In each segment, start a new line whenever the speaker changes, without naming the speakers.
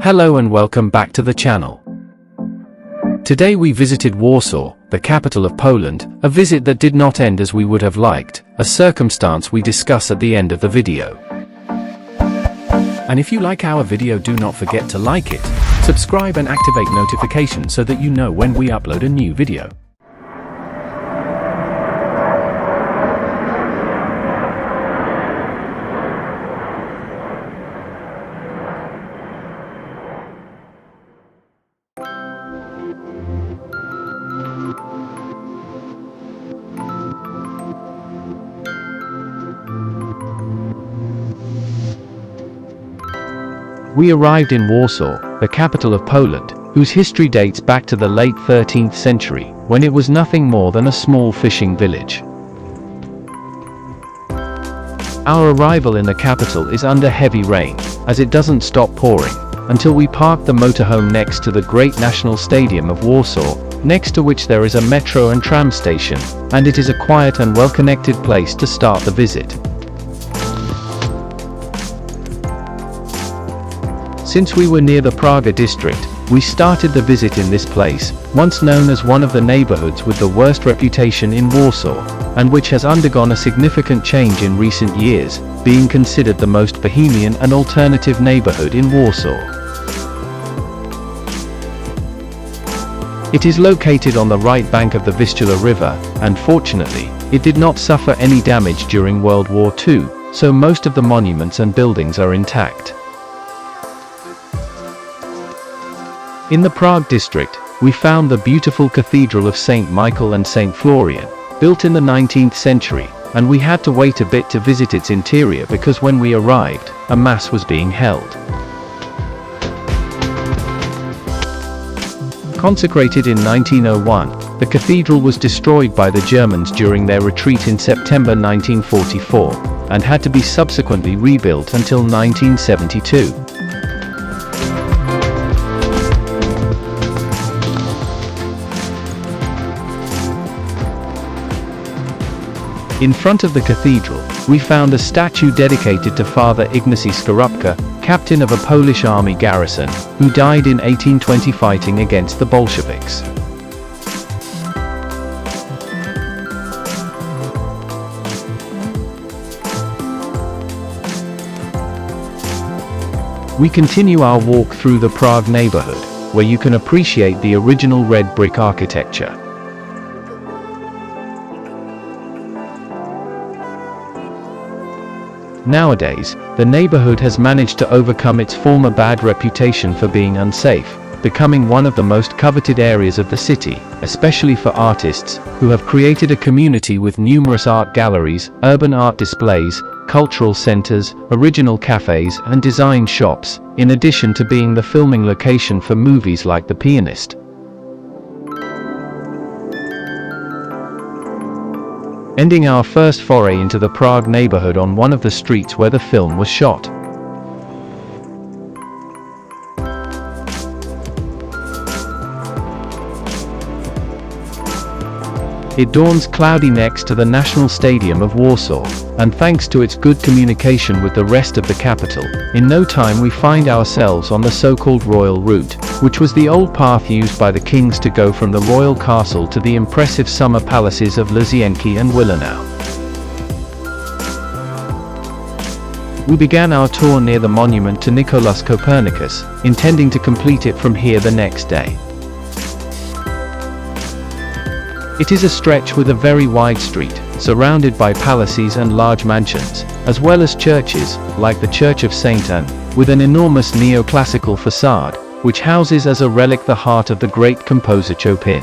Hello and welcome back to the channel. Today we visited Warsaw, the capital of Poland, a visit that did not end as we would have liked, a circumstance we discuss at the end of the video. And if you like our video, do not forget to like it, subscribe and activate notifications so that you know when we upload a new video. We arrived in Warsaw, the capital of Poland, whose history dates back to the late 13th century, when it was nothing more than a small fishing village. Our arrival in the capital is under heavy rain, as it doesn't stop pouring, until we parked the motorhome next to the Great National Stadium of Warsaw, next to which there is a metro and tram station, and it is a quiet and well-connected place to start the visit. Since we were near the Prague district, we started the visit in this place, once known as one of the neighborhoods with the worst reputation in Warsaw, and which has undergone a significant change in recent years, being considered the most bohemian and alternative neighborhood in Warsaw. It is located on the right bank of the Vistula River, and fortunately, it did not suffer any damage during World War II, so most of the monuments and buildings are intact. In the Prague district, we found the beautiful Cathedral of St. Michael and St. Florian, built in the 19th century, and we had to wait a bit to visit its interior because when we arrived, a mass was being held. Consecrated in 1901, the cathedral was destroyed by the Germans during their retreat in September 1944, and had to be subsequently rebuilt until 1972. In front of the cathedral, we found a statue dedicated to Father Ignacy Skorupka, captain of a Polish army garrison, who died in 1820 fighting against the Bolsheviks. We continue our walk through the Prague neighborhood, where you can appreciate the original red brick architecture. Nowadays, the neighborhood has managed to overcome its former bad reputation for being unsafe, becoming one of the most coveted areas of the city, especially for artists, who have created a community with numerous art galleries, urban art displays, cultural centers, original cafes, and design shops, in addition to being the filming location for movies like The Pianist. Ending our first foray into the Prague neighborhood on one of the streets where the film was shot. It dawns cloudy next to the National Stadium of Warsaw, and thanks to its good communication with the rest of the capital, in no time we find ourselves on the so-called Royal Route, which was the old path used by the kings to go from the royal castle to the impressive summer palaces of Lasienki and Wilanów. We began our tour near the monument to Nicolaus Copernicus, intending to complete it from here the next day. It is a stretch with a very wide street, surrounded by palaces and large mansions, as well as churches, like the Church of St. Anne, with an enormous neoclassical facade, which houses as a relic the heart of the great composer Chopin.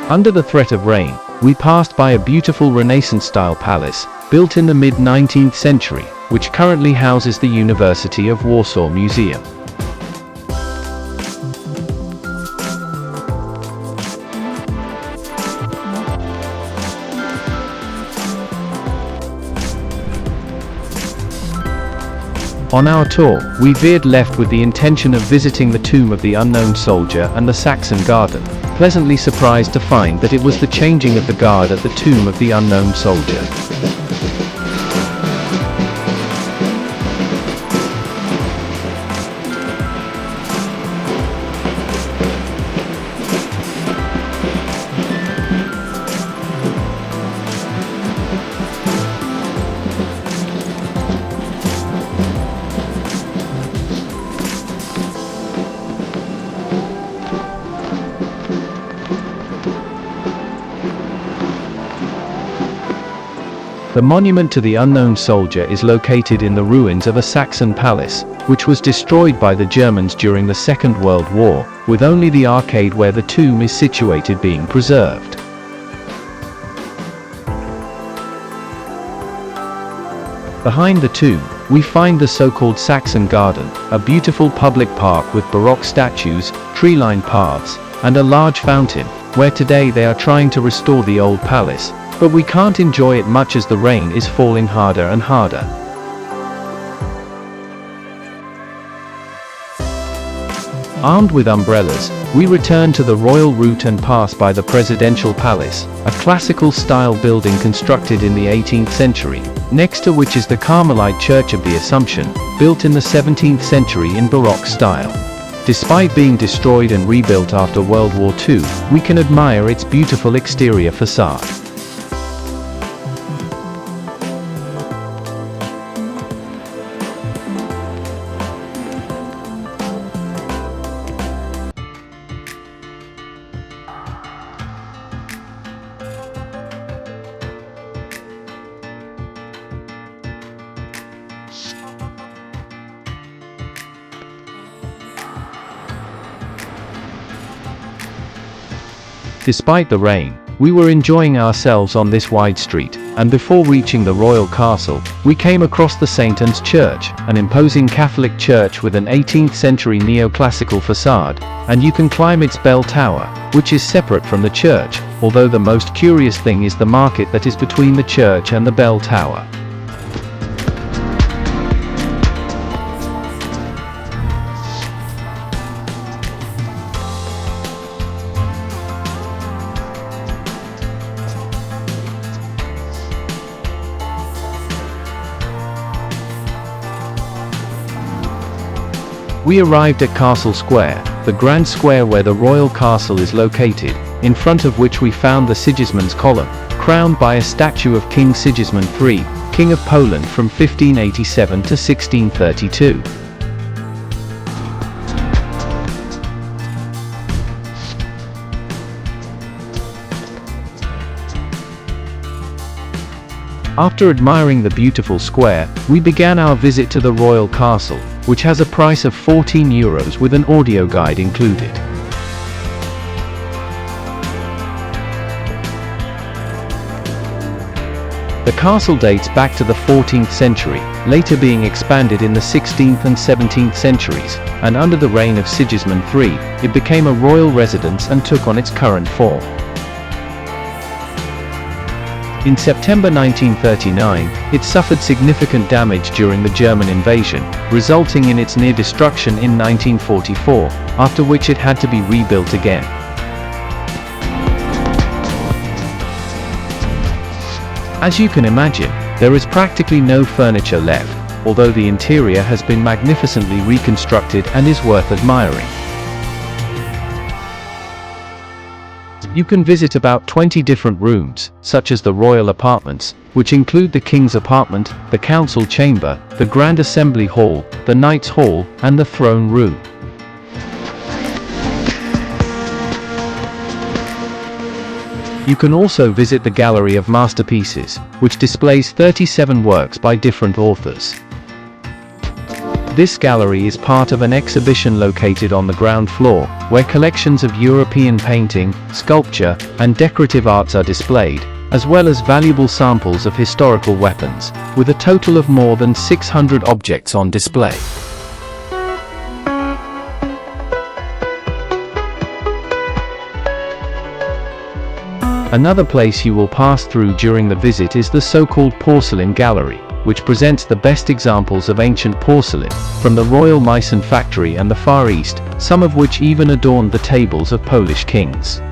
Under the threat of rain, we passed by a beautiful Renaissance-style palace, built in the mid-19th century, which currently houses the University of Warsaw Museum. On our tour, we veered left with the intention of visiting the tomb of the unknown soldier and the Saxon Garden, pleasantly surprised to find that it was the changing of the guard at the tomb of the unknown soldier. The monument to the unknown soldier is located in the ruins of a Saxon palace, which was destroyed by the Germans during the Second World War, with only the arcade where the tomb is situated being preserved. Behind the tomb, we find the so-called Saxon Garden, a beautiful public park with Baroque statues, tree-lined paths, and a large fountain, where today they are trying to restore the old palace, but we can't enjoy it much as the rain is falling harder and harder. Armed with umbrellas, we return to the royal route and pass by the Presidential Palace, a classical style building constructed in the 18th century, next to which is the Carmelite Church of the Assumption, built in the 17th century in Baroque style. Despite being destroyed and rebuilt after World War II, we can admire its beautiful exterior facade. Despite the rain, we were enjoying ourselves on this wide street, and before reaching the royal castle, we came across the St. Anne's Church, an imposing Catholic church with an 18th century neoclassical facade, and you can climb its bell tower, which is separate from the church, although the most curious thing is the market that is between the church and the bell tower. We arrived at Castle Square, the grand square where the royal castle is located, in front of which we found the Sigismund's column, crowned by a statue of King Sigismund III, King of Poland from 1587 to 1632. After admiring the beautiful square, we began our visit to the royal castle, which has a price of €14 with an audio guide included. The castle dates back to the 14th century, later being expanded in the 16th and 17th centuries, and under the reign of Sigismund III, it became a royal residence and took on its current form. In September 1939, it suffered significant damage during the German invasion, resulting in its near destruction in 1944, after which it had to be rebuilt again. As you can imagine, there is practically no furniture left, although the interior has been magnificently reconstructed and is worth admiring. You can visit about 20 different rooms, such as the royal apartments, which include the King's apartment, the Council Chamber, the Grand Assembly Hall, the Knights' Hall, and the Throne Room. You can also visit the Gallery of Masterpieces, which displays 37 works by different authors. This gallery is part of an exhibition located on the ground floor, where collections of European painting, sculpture, and decorative arts are displayed, as well as valuable samples of historical weapons, with a total of more than 600 objects on display. Another place you will pass through during the visit is the so-called Porcelain Gallery, which presents the best examples of ancient porcelain, from the Royal Meissen factory and the Far East, some of which even adorned the tables of Polish kings.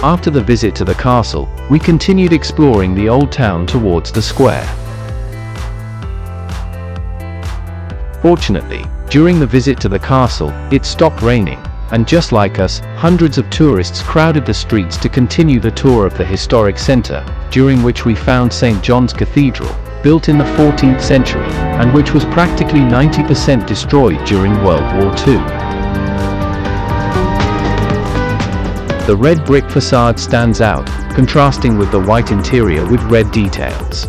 After the visit to the castle, we continued exploring the old town towards the square. Fortunately, during the visit to the castle, it stopped raining, and just like us, hundreds of tourists crowded the streets to continue the tour of the historic center, during which we found St. John's Cathedral, built in the 14th century, and which was practically 90% destroyed during World War II. The red brick facade stands out, contrasting with the white interior with red details.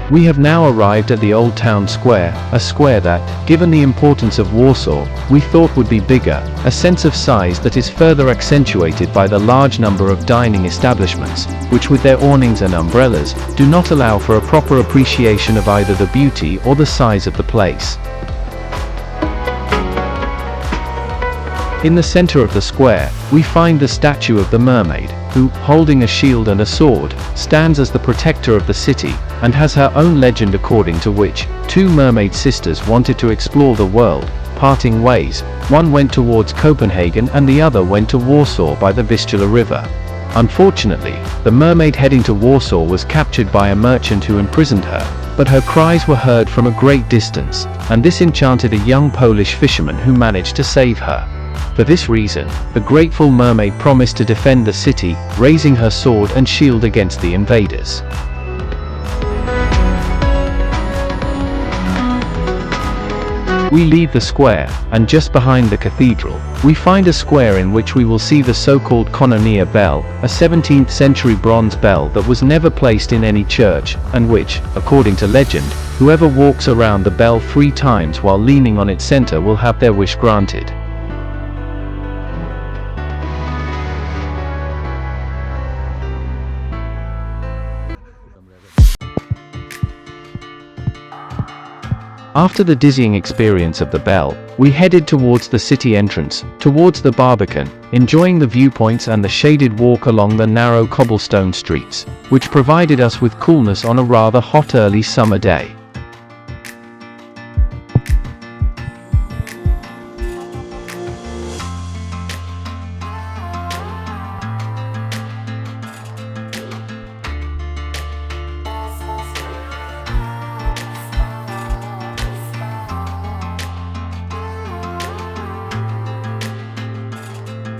We have now arrived at the Old Town Square, a square that, given the importance of Warsaw, we thought would be bigger, a sense of size that is further accentuated by the large number of dining establishments, which with their awnings and umbrellas, do not allow for a proper appreciation of either the beauty or the size of the place. In the center of the square, we find the statue of the mermaid, who, holding a shield and a sword, stands as the protector of the city, and has her own legend according to which, two mermaid sisters wanted to explore the world, parting ways, one went towards Copenhagen and the other went to Warsaw by the Vistula River. Unfortunately, the mermaid heading to Warsaw was captured by a merchant who imprisoned her, but her cries were heard from a great distance, and this enchanted a young Polish fisherman who managed to save her. For this reason, the grateful mermaid promised to defend the city, raising her sword and shield against the invaders. We leave the square, and just behind the cathedral, we find a square in which we will see the so-called Kanonia bell, a 17th century bronze bell that was never placed in any church, and which, according to legend, whoever walks around the bell 3 times while leaning on its center will have their wish granted. After the dizzying experience of the bell, we headed towards the city entrance, towards the Barbican, enjoying the viewpoints and the shaded walk along the narrow cobblestone streets, which provided us with coolness on a rather hot early summer day.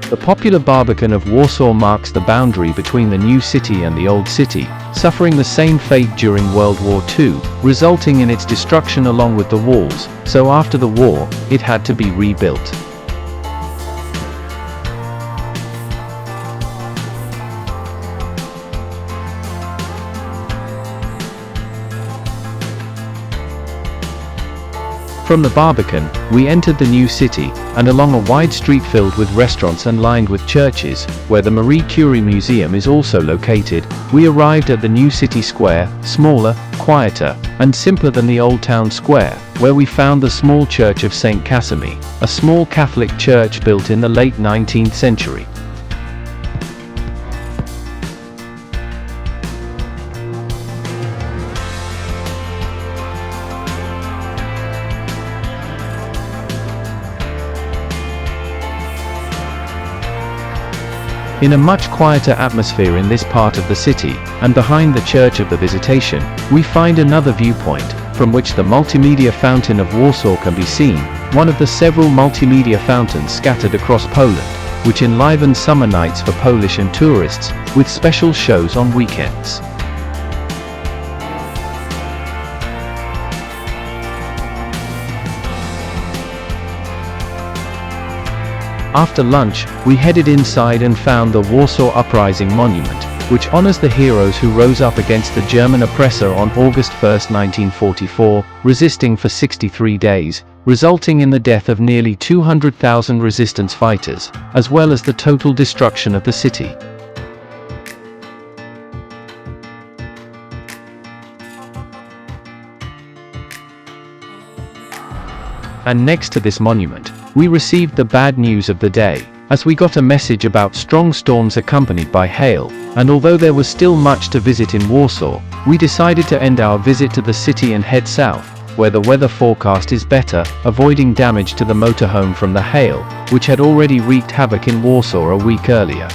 The popular Barbican of Warsaw marks the boundary between the new city and the old city, suffering the same fate during World War II, resulting in its destruction along with the walls, so after the war, it had to be rebuilt. From the Barbican, we entered the new city, and along a wide street filled with restaurants and lined with churches, where the Marie Curie Museum is also located, we arrived at the new city square, smaller, quieter, and simpler than the old town square, where we found the small church of St. Casimir, a small Catholic church built in the late 19th century. In a much quieter atmosphere in this part of the city, and behind the Church of the Visitation, we find another viewpoint, from which the multimedia fountain of Warsaw can be seen, one of the several multimedia fountains scattered across Poland, which enliven summer nights for Polish and tourists, with special shows on weekends. After lunch, we headed inside and found the Warsaw Uprising Monument, which honors the heroes who rose up against the German oppressor on August 1, 1944, resisting for 63 days, resulting in the death of nearly 200,000 resistance fighters, as well as the total destruction of the city. And next to this monument, we received the bad news of the day. as we got a message about strong storms accompanied by hail, and although there was still much to visit in Warsaw, we decided to end our visit to the city and head south, where the weather forecast is better, avoiding damage to the motorhome from the hail, which had already wreaked havoc in Warsaw a week earlier.